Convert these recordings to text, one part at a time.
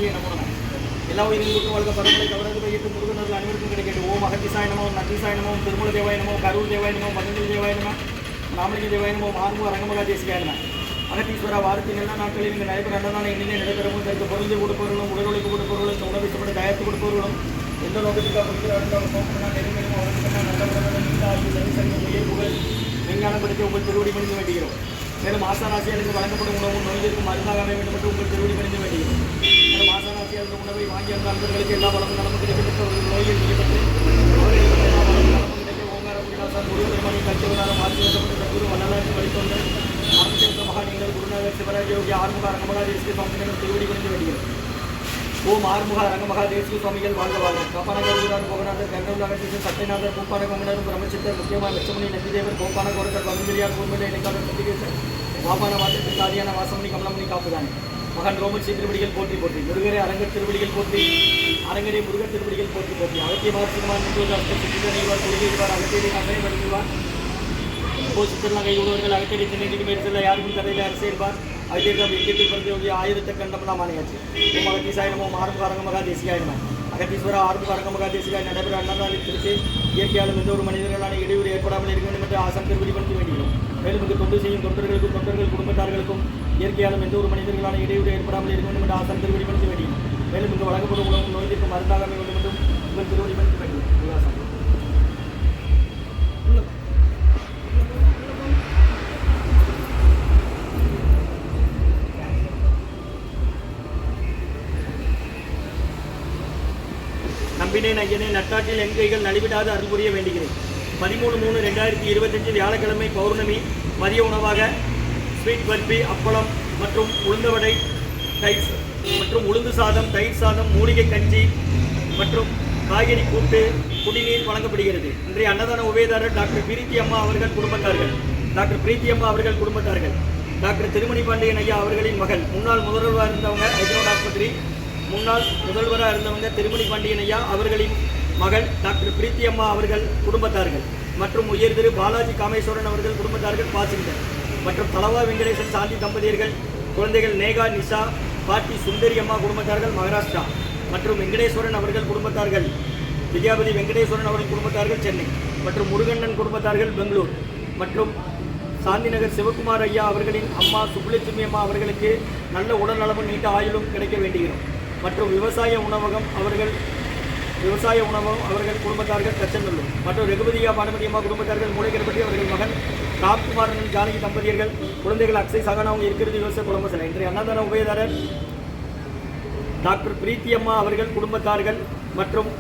சிவசிவாய நமோ நம. எல்லா உயிரினங்களுக்கும் வாழ்க பரம்பரை தவறாது வையிட்டு முருகனர்கள் அனைவருக்கும் கிடைக்கட்டும். ஓம் அகத்திசாய நமோ, நந்திசாய நமோ, திருமூல தேவாய நமோ, கரூர் தேவாய நமோ, பதஞ்சலி தேவாய நமோ, ராமலிங்க தேவாய நமோ, ஆறுமுக அரங்கமகா தேசிகாய நமோ. அகத்தீஸ்வரா வாரத்தின் எல்லா நாட்களில் இங்கு நடைபெற அன்னதான எண்ணிலே நடைபெறவும் தனக்கு பொருந்தி கொடுப்பவர்களும் உடலுழைப்பு கொடுப்பவர்களும் உணவிக்கப்பட்டு தயாரித்து கொடுப்பவர்களும் எந்த நோக்கத்திற்காக நெருங்கலும் அவர்களுக்கு நல்ல உயர்வுகள் விஞ்ஞானப்படுத்தி உங்கள் திருவடி பணிந்து வேண்டுகிறோம். மேலும் ஆசாராசியாருக்கு வழங்கப்படும் உணவும் நோய்களுக்கு மருந்தாக அமைய வேண்டும் என்று உங்கள் திருவடி பணிந்து வேண்டுகிறோம். மேலும் ஆசாராசியாருக்கு உணவை வாங்கி அந்த அன்பர்களுக்கு எல்லா வளமும் நலமும் கிடைக்கப்பட்டு நோய்கள் செய்யப்பட்டு எல்லா வளமும் நலமும் கிடைக்க ஓங்கார குடிலாசார் முருகபெருமானி கட்சிவரான மாற்றியப்பட்ட சத்குரு வல்லலாற்றி வழித்தொண்ட ஆதிசேஷ மகாநீங்கள் குருநாதர் சிவராஜ் யோகி ஆறுமுக அரங்கமகா தேசிய சுவாமிகளிடம் திருவடி பணிந்து வேண்டுகிறோம். ஓம் ஆறுமுக அரங்கமகா தேசிய சுவாமிகள் வாழ்க வாழ்க. காப்பானகர் கோகநாதர் கர்ணவுலகத்தீசர் சத்யநாதர் பூப்பான கொங்கணரும் பிரம்மசித்தர் முக்கியமான லட்சுமணி நந்திதேவர் கோப்பான கோரக்கர் பதஞ்சலியார் பூர்மலை இணைக்காளர் சத்திகேசர் வாபான வாசத்தில் காதியான வாசமணி கமலமணி காப்புதானே மகன் ரோமன் திருவடிகள் போற்றி போற்றி. முருகரே அரங்கர் திருவடிகள் போற்றி, அரங்கரே முருகர் திருவடிகள் போற்றி போற்றி. அகத்திய மாசிமான் நின்றுவார் கொள்கைவார் அகத்தியரை நகரை வருவார் சித்தர்லாம் கை உள்ளவர்கள் அகத்தியரை திண்ணைக்கு மேல் செல்ல யாருக்கும் கதையில் அரசியல்பார் அகத்தியம் எக்கத்தில் பிறந்த ஆயிரத்தை கண்டம்லாம் மாணியாச்சு. ஓம் அகத்தீசாய நமோ, ஆறுமுக அரங்கமகா தேசிகாய நமோ. அகத்தீஸ்வரா ஆறுமுக அரங்கமகா தேசிகாய் நடைபெற அன்னதானில் திருச்சி இயற்கையாலும் எந்த ஒரு மனிதர்களான இடையூறு ஏற்படாமல் இருக்க வேண்டும் என்று ஆசான் திருவடி பணிந்து வேண்டுகிறோம். மேலும் இங்கு தொண்டு செய்யும் தொண்டர்களுக்கும் தொண்டர்கள் குடும்பத்தார்களுக்கும் இயற்கையாலும் எந்த ஒரு மனிதர்களான இடையூறு ஏற்படாமல் இருக்க வேண்டும் என்று ஆசான் திருவடி பணிந்து வேண்டுகிறோம். மேலும் இங்கு வழங்கப்படும் உணவும் நோய்க்கு மருந்தாக அமைய வேண்டும் என்றும் உங்கள் திருவடி பணிந்து வேண்டுகிறோம். நம்பினேன் ஐயனே, நட்டாற்றில் என் கைகள் நலிவிடாது அருள் புரிய வேண்டுகிறேன். 13/3/2025 வியாழக்கிழமை பௌர்ணமி மதிய உணவாக ஸ்வீட் பர்பி, அப்பளம் மற்றும் உளுந்தவடை, தயிர் மற்றும் உளுந்து சாதம், தயிர் சாதம், மூலிகை கஞ்சி மற்றும் காய்கறி கூட்டு, குடிநீர் வழங்கப்படுகிறது. இன்றைய அன்னதான உபயதாரர் டாக்டர் பிரீத்தி அம்மா அவர்கள் குடும்பத்தார்கள். டாக்டர் திருமணி பாண்டியன் ஐயா அவர்களின் மகள், முன்னாள் முதல்வராக இருந்தவங்க ஹைதராபாத் ஆஸ்பத்திரி முன்னாள் முதல்வராக இருந்தவங்க திருமணி பாண்டியன் ஐயா அவர்களின் மகள் டாக்டர் பிரீத்தி அம்மா அவர்கள் குடும்பத்தார்கள் மற்றும் உயர் திரு பாலாஜி காமேஸ்வரன் அவர்கள் குடும்பத்தார்கள் வாஷிங்டன் மற்றும் தலவா வெங்கடேசன் சாந்தி தம்பதியர்கள் குழந்தைகள் நேகா, நிஷா, பாட்டி சுந்தரி அம்மா குடும்பத்தார்கள் மகாராஷ்டிரா மற்றும் வெங்கடேஸ்வரன் அவர்கள் குடும்பத்தார்கள் வித்யாபதி வெங்கடேஸ்வரன் அவர்கள் குடும்பத்தார்கள் சென்னை மற்றும் முருகண்ணன் குடும்பத்தார்கள் பெங்களூர் மற்றும் சாந்திநகர் சிவகுமார் ஐயா அவர்களின் அம்மா சுப்புலட்சுமி அம்மா அவர்களுக்கு நல்ல உடல் நலமும் நீண்ட ஆயுளும் கிடைக்க வேண்டுகிறோம். மற்றும் விவசாய உணவகம் அவர்கள் குடும்பத்தார்கள் தச்சநல்லூர் மற்றும் ரகுபதியா பானுமதி அம்மா குடும்பத்தார்கள் மூளைக்கரப்பட்டி அவர்கள் மகன் ராம்குமாரன் ஜானகி தம்பதியர்கள் குழந்தைகள் அக்ஷய் சகனாவும் இருக்கிறது விவசாய குடும்பத்தில். இன்றைய அன்னதான உபயதாரர் டாக்டர் பிரீத்தி அம்மா அவர்கள் குடும்பத்தார்கள் மற்றும்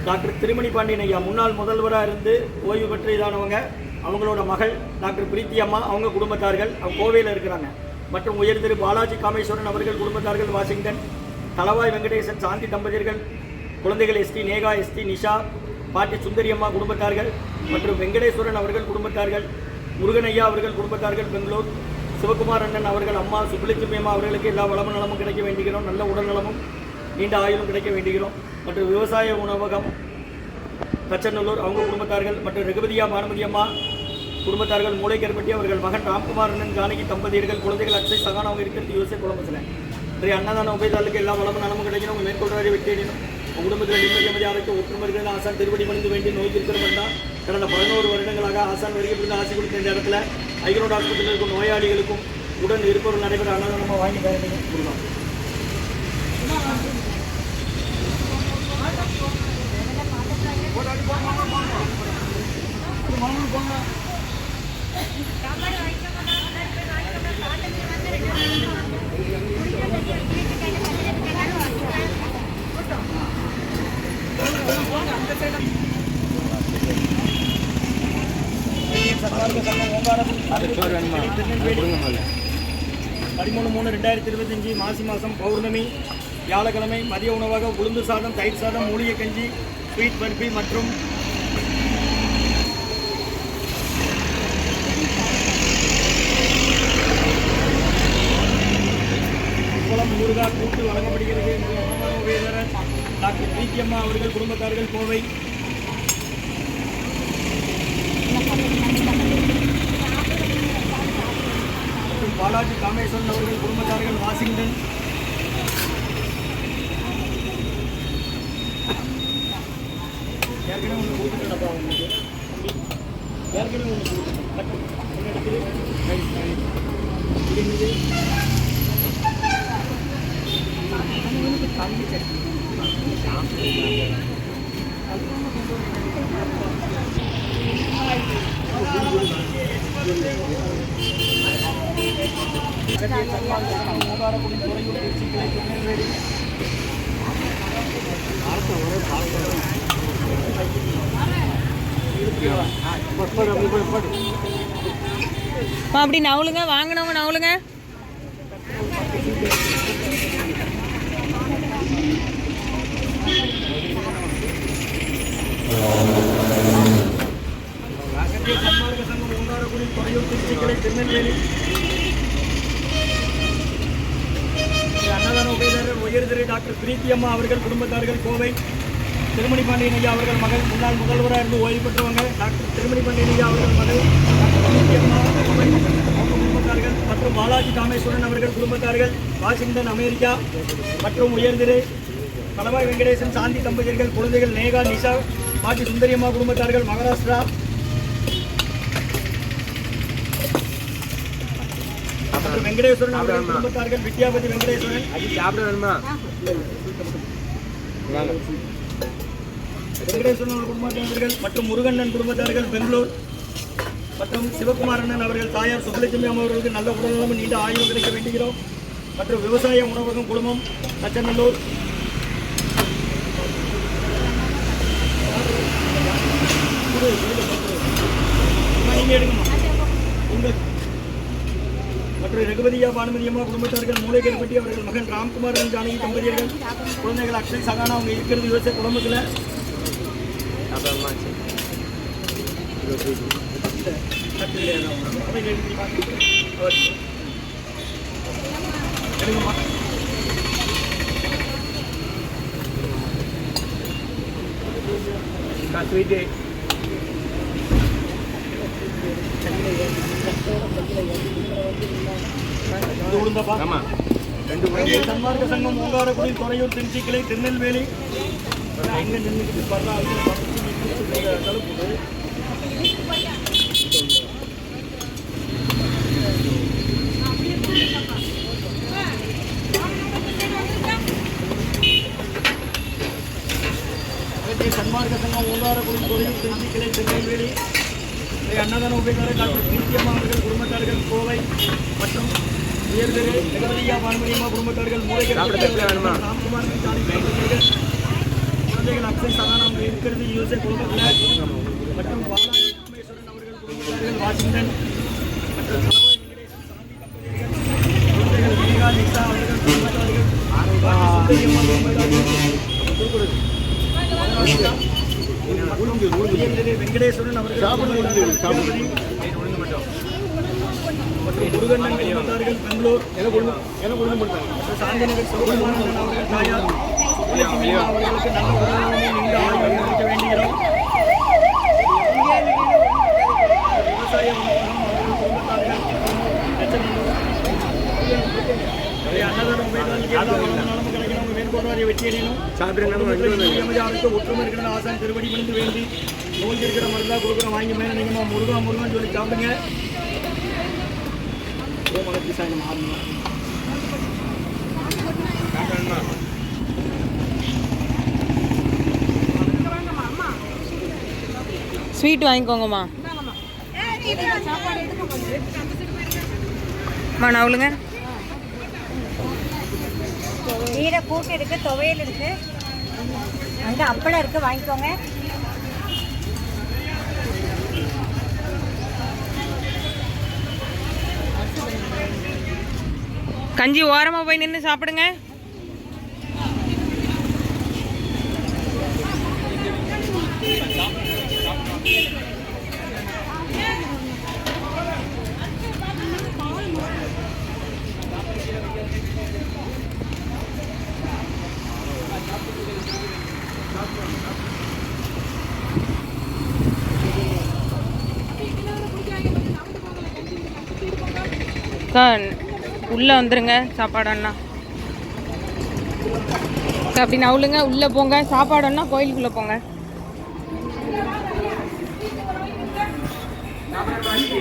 டாக்டர் திருமணி பாண்டியன் ஐயா முன்னாள் முதல்வராக இருந்து ஓய்வு பெற்று இதானவங்க அவங்களோட மகள் டாக்டர் பிரீத்தி அம்மா அவங்க குடும்பத்தார்கள், அவங்க கோவையில் இருக்கிறாங்க மற்றும் உயர் திரு பாலாஜி காமேஸ்வரன் அவர்கள் குடும்பத்தார்கள் வாஷிங்டன், தலவாய் வெங்கடேசன் சாந்தி தம்பதியர்கள் குழந்தைகள் எஸ்டி நேகா, எஸ்டி நிஷா, பாட்டி சுந்தரி அம்மா குடும்பத்தார்கள் மற்றும் வெங்கடேஸ்வரன் அவர்கள் குடும்பத்தார்கள், முருகன் ஐயா அவர்கள் குடும்பத்தார்கள் பெங்களூர், சிவகுமார் அண்ணன் அவர்கள் அம்மா சுப்புலட்சுமி அம்மா அவர்களுக்கு எல்லா வளமும் நலமும் கிடைக்க வேண்டுகிறோம். நல்ல உடல் நலமும் நீண்ட ஆயுளும் கிடைக்க வேண்டுகிறோம். மற்றும் விவசாய உணவகம் தச்சநல்லூர் அவங்க குடும்பத்தார்கள் மற்றும் ரகுபதியா பானுமதி அம்மா குடும்பத்தார்கள் மூளைக்கரப்பட்டி அவர்கள் மகன் ராம்குமார் அண்ணன் ஜானகி தம்பதியர்கள் குழந்தைகள் அக்ஷய் சகான் அவங்க இருக்கிறது யோசிய குடும்பத்தில். இன்றைய அன்னதான உபயதாரர்களுக்கு எல்லா வளமும் நலமும் கிடைக்கணும். உங்கள் மேற்கொள்வதை வெற்றியடினும் உங்கள் குடும்பத்தில் நிம்மதி அமைதியாக ஒற்றுமர்கள் ஆசான் திருவடி மணிந்து வேண்டி நோய் இருக்கிறோம் என்றால் கடந்த 11 வருடங்களாக ஆசான் வருகைப்பிருந்து ஆசை கொடுத்த இந்த இடத்துல ஐரோட் ஆஸ்பத்திரியில் இருக்கும் நோயாளிகளுக்கும் உடன் இருப்பவர்கள் நடைபெற அன்னதானமாக வாங்கி கொடுக்கலாம். பதிமூணு 3/2025 மாசி மாதம் பௌர்ணமி வியாழக்கிழமை மதிய உணவாக உளுந்து சாதம், தயிர் சாதம், மூலிகை கஞ்சி, ஸ்வீட் பர்பி மற்றும் குளம் ஊறுகாய் கூட்டு வழங்கப்படுகிறது. டாக்டர் பிரீத்தி அம்மா அவர்கள் குடும்பத்தார்கள் கோவை மற்றும் பாலாஜி காமேஸ்வரன் அவர்கள் குடும்பத்தார்கள் வாஷிங்டன் ஏற்கனவே ஒன்று கொடுத்துட்டேன்ப்பா உங்களுக்கு. ஏற்கனவே ஒன்று கொடுத்துட்டேன். ஒன்று எடுத்து தண்ணி சட்னி அப்படி நவுளுங்க, வாங்கினவங்க நவுளுங்க. திருநெல்வேலி அன்னதான உபயதாரர் உயர்திரு டாக்டர் பிரீத்தி அம்மா அவர்கள் குடும்பத்தார்கள் கோவை. திருமணி பாண்டியன் ஐயா அவர்கள் மகள் முன்னாள் முதல்வராக இருந்து ஓய்வு பெற்றவங்க டாக்டர் திருமணி பாண்டியன் ஐயா அவர்கள் மகள் டாக்டர் பிரீத்தி அம்மா கோவை அவங்க குடும்பத்தார்கள் மற்றும் பாலாஜி காமேஸ்வரன் அவர்கள் குடும்பத்தார்கள் வாஷிங்டன் அமெரிக்கா மற்றும் உயர்திரு கலவாய் வெங்கடேசன் சாந்தி தம்பதியர்கள் குழந்தைகள் நேகா நிஷா பாட்டி சுந்தரியம்மா குடும்பத்தார்கள் மகாராஷ்டிரா. வெங்கடேஸ்வரன் அவர்கள் குடும்பத்தார்கள் வித்யாபதி வெங்கடேஸ்வரன் வெங்கடேஸ்வரன் குடும்பத்தார்கள் மற்றும் முருகண்ணன் குடும்பத்தார்கள் பெங்களூர் மற்றும் சிவகுமாரண்ணன் அவர்கள் தாயார் சுப்புலட்சுமி அம்மா அவர்களுக்கு நல்ல உடல்நலம் நீண்ட ஆயுள் கிடைக்க வேண்டுகிறோம். மற்றும் விவசாய உணவகம் குடும்பம் தச்சநல்லூர். நீங்க எடுக்கணும் உங்களுக்கு. மற்றும் ரகுபதியா பானுமதி அம்மா குடும்பத்தார்கள் மூளைக்கேற்பட்டி அவர்கள் மகன் ராம்குமாரன் ஜானகி தம்பதியர்கள் குழந்தைகள் அக்ஷய் சகானா அவங்க இருக்கிறது யோசிச்ச குடும்பத்தில். சன்மார்க்க சங்கம் ஓங்காரக்குடி துறையூர் திருச்சி கிளை திருநெல்வேலி. எங்க நின்றுட்டு சன்மார்க்க சங்கம் ஓங்காரக்குடி துறையூர் திருச்சி கிளை திருநெல்வேலி. அன்னதான உபயதாரர் டாக்டர் பிரீத்தி அம்மா அவர்கள் குடும்பத்தார்கள் கோவை மற்றும் உயர்திரு ரகுபதியா பானுமதியம்மா குடும்பத்தார்கள் ராம்குமார் குழந்தைகள் அக்ஷய் சகானம் இருக்கிறது யூஎஸ்ஏ குடும்பத்தில். மற்றும் பாலாஜி ராமேஸ்வரன் அவர்கள் குடும்பத்தார்கள் வாஷிங்டன் மற்றும் கலவாய் வெங்கடேசன் சாந்தி தம்பதியர்கள் குழந்தைகள் மேகா நிஷா அவர்கள் குடும்பத்தார்கள் சுந்தரியம்மா குடும்பத்தார்கள் வெங்கடேஸ்வரன் அவர்கள் மற்றும் முருகண்ணன் குடும்பத்தார்கள் பெங்களூர் சாந்திநகர் சிவகுமாரன் அவர்கள் தாயார் சுப்புலட்சுமி அவர்களுக்கு நல்ல உடல்நலமே நீண்ட ஆயுள் கிடைக்க வேண்டுகிறோம். விவசாய உணவகம் அவர்கள் குடும்பத்தார்கள் அன்னதான உபயதாரர்களுக்கு கிடைக்கணும் வேண்டுகோள்வாரிய வெற்றியடையணும். ஒற்றுமை இருக்கிற ஆசான் திருவடி விழுந்து வேண்டி நோய் இருக்கிற மருந்தா கொடுக்குற வாங்கி மேலே நீங்கள் முருகா முருகன் சொல்லி சாப்பிடுங்க. ஸ்வீட் வாங்கிக்கோங்கம்மா. நவுளுங்க. கீரை கூட்டு இருக்கு, துவையல் இருக்கு, அங்கே அப்பளம் இருக்கு, வாங்கிக்கோங்க. கஞ்சி ஓரமாக போய் நின்று சாப்பிடுங்க. உள்ளே வந்துருங்க சாப்பாடுன்னா. அப்படி நவுளுங்க, உள்ளே போங்க. சாப்பாடுன்னா கோயிலுக்குள்ளே போங்க. அஞ்சு